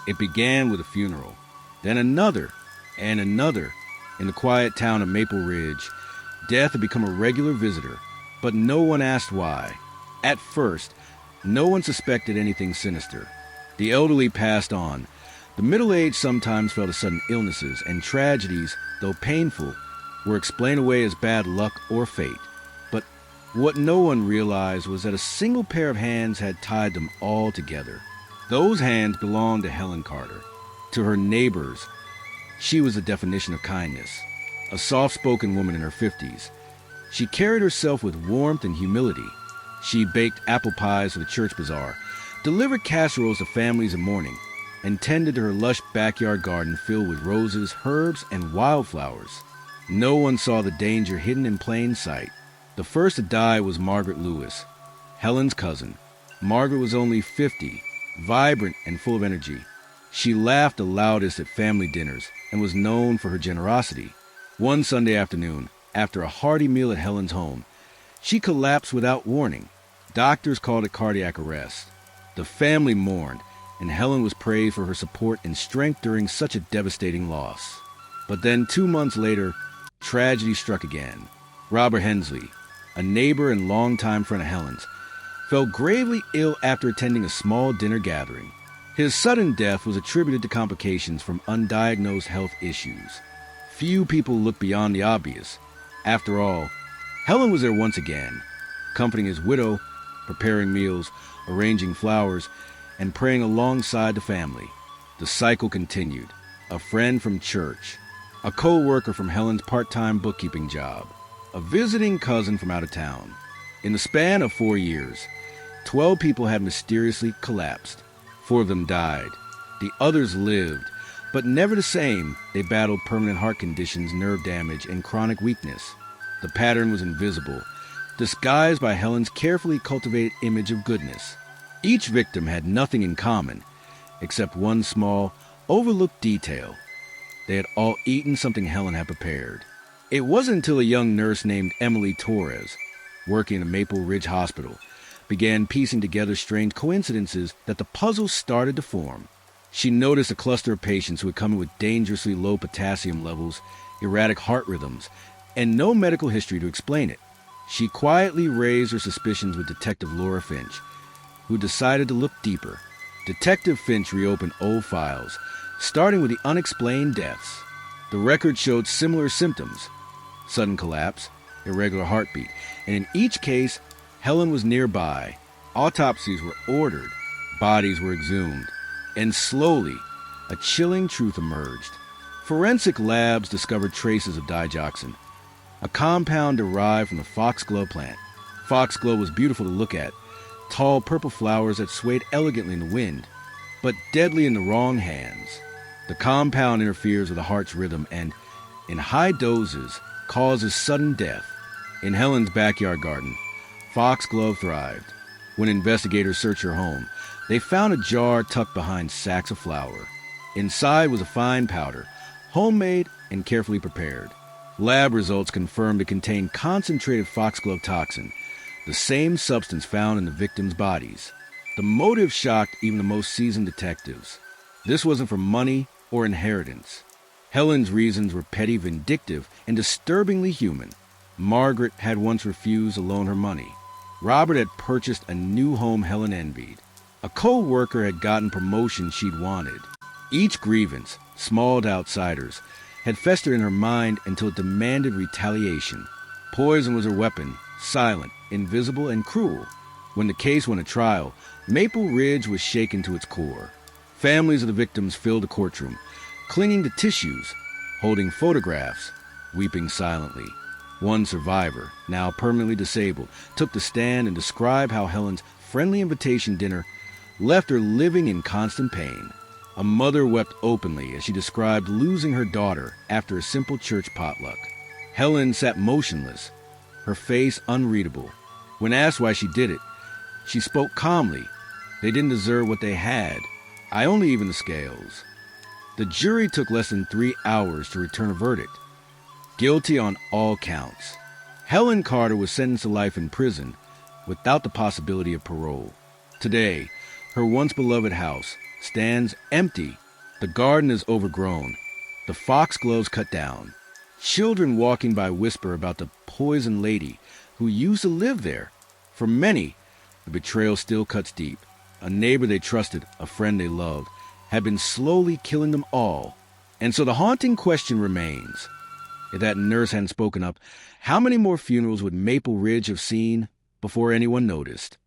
It began with a funeral, then another, and another. In the quiet town of Maple Ridge, death had become a regular visitor, but no one asked why. At first, no one suspected anything sinister. The elderly passed on. The middle-aged sometimes fell to sudden illnesses, and tragedies, though painful, were explained away as bad luck or fate. But what no one realized was that a single pair of hands had tied them all together. Those hands belonged to Helen Carter, to her neighbors. She was the definition of kindness, a soft-spoken woman in her 50s. She carried herself with warmth and humility. She baked apple pies for the church bazaar, delivered casseroles to families in mourning, and tended to her lush backyard garden filled with roses, herbs, and wildflowers. No one saw the danger hidden in plain sight. The first to die was Margaret Lewis, Helen's cousin. Margaret was only 50, vibrant and full of energy. She laughed the loudest at family dinners and was known for her generosity. One Sunday afternoon, after a hearty meal at Helen's home, she collapsed without warning. Doctors called it cardiac arrest. The family mourned, and Helen was praised for her support and strength during such a devastating loss. But then 2 months later, tragedy struck again. Robert Hensley, a neighbor and longtime friend of Helen's, fell gravely ill after attending a small dinner gathering. His sudden death was attributed to complications from undiagnosed health issues. Few people look beyond the obvious. After all, Helen was there once again, comforting his widow, preparing meals, arranging flowers, and praying alongside the family. The cycle continued. A friend from church, a co-worker from Helen's part-time bookkeeping job, a visiting cousin from out of town. In the span of 4 years, 12 people had mysteriously collapsed. 4 of them died. The others lived, but never the same. They battled permanent heart conditions, nerve damage, and chronic weakness. The pattern was invisible, disguised by Helen's carefully cultivated image of goodness. Each victim had nothing in common, except one small, overlooked detail. They had all eaten something Helen had prepared. It wasn't until a young nurse named Emily Torres, working in a Maple Ridge hospital, began piecing together strange coincidences that the puzzle started to form. She noticed a cluster of patients who had come in with dangerously low potassium levels, erratic heart rhythms, and no medical history to explain it. She quietly raised her suspicions with Detective Laura Finch, who decided to look deeper. Detective Finch reopened old files, starting with the unexplained deaths. The record showed similar symptoms: sudden collapse, irregular heartbeat, and in each case, Helen was nearby. Autopsies were ordered, bodies were exhumed, and slowly, a chilling truth emerged. Forensic labs discovered traces of digoxin, a compound derived from the foxglove plant. Foxglove was beautiful to look at, tall purple flowers that swayed elegantly in the wind, but deadly in the wrong hands. The compound interferes with the heart's rhythm and, in high doses, causes sudden death. In Helen's backyard garden, foxglove thrived. When investigators searched her home, they found a jar tucked behind sacks of flour. Inside was a fine powder, homemade and carefully prepared. Lab results confirmed it contained concentrated foxglove toxin, the same substance found in the victims' bodies. The motive shocked even the most seasoned detectives. This wasn't for money or inheritance. Helen's reasons were petty, vindictive, and disturbingly human. Margaret had once refused to loan her money. Robert had purchased a new home Helen envied. A co-worker had gotten promotion she'd wanted. Each grievance, small to outsiders, had festered in her mind until it demanded retaliation. Poison was her weapon, silent, invisible, and cruel. When the case went to trial, Maple Ridge was shaken to its core. Families of the victims filled the courtroom, clinging to tissues, holding photographs, weeping silently. One survivor, now permanently disabled, took the stand and described how Helen's friendly invitation dinner left her living in constant pain. A mother wept openly as she described losing her daughter after a simple church potluck. Helen sat motionless, her face unreadable. When asked why she did it, she spoke calmly. They didn't deserve what they had. I only even the scales. The jury took less than 3 hours to return a verdict. Guilty on all counts. Helen Carter was sentenced to life in prison without the possibility of parole. Today, her once beloved house, stands empty. The garden is overgrown, the foxgloves cut down. Children walking by whisper about the poison lady who used to live there. For many, the betrayal still cuts deep. A neighbor they trusted, a friend they loved, had been slowly killing them all. And so the haunting question remains. If that nurse hadn't spoken up, how many more funerals would Maple Ridge have seen before anyone noticed?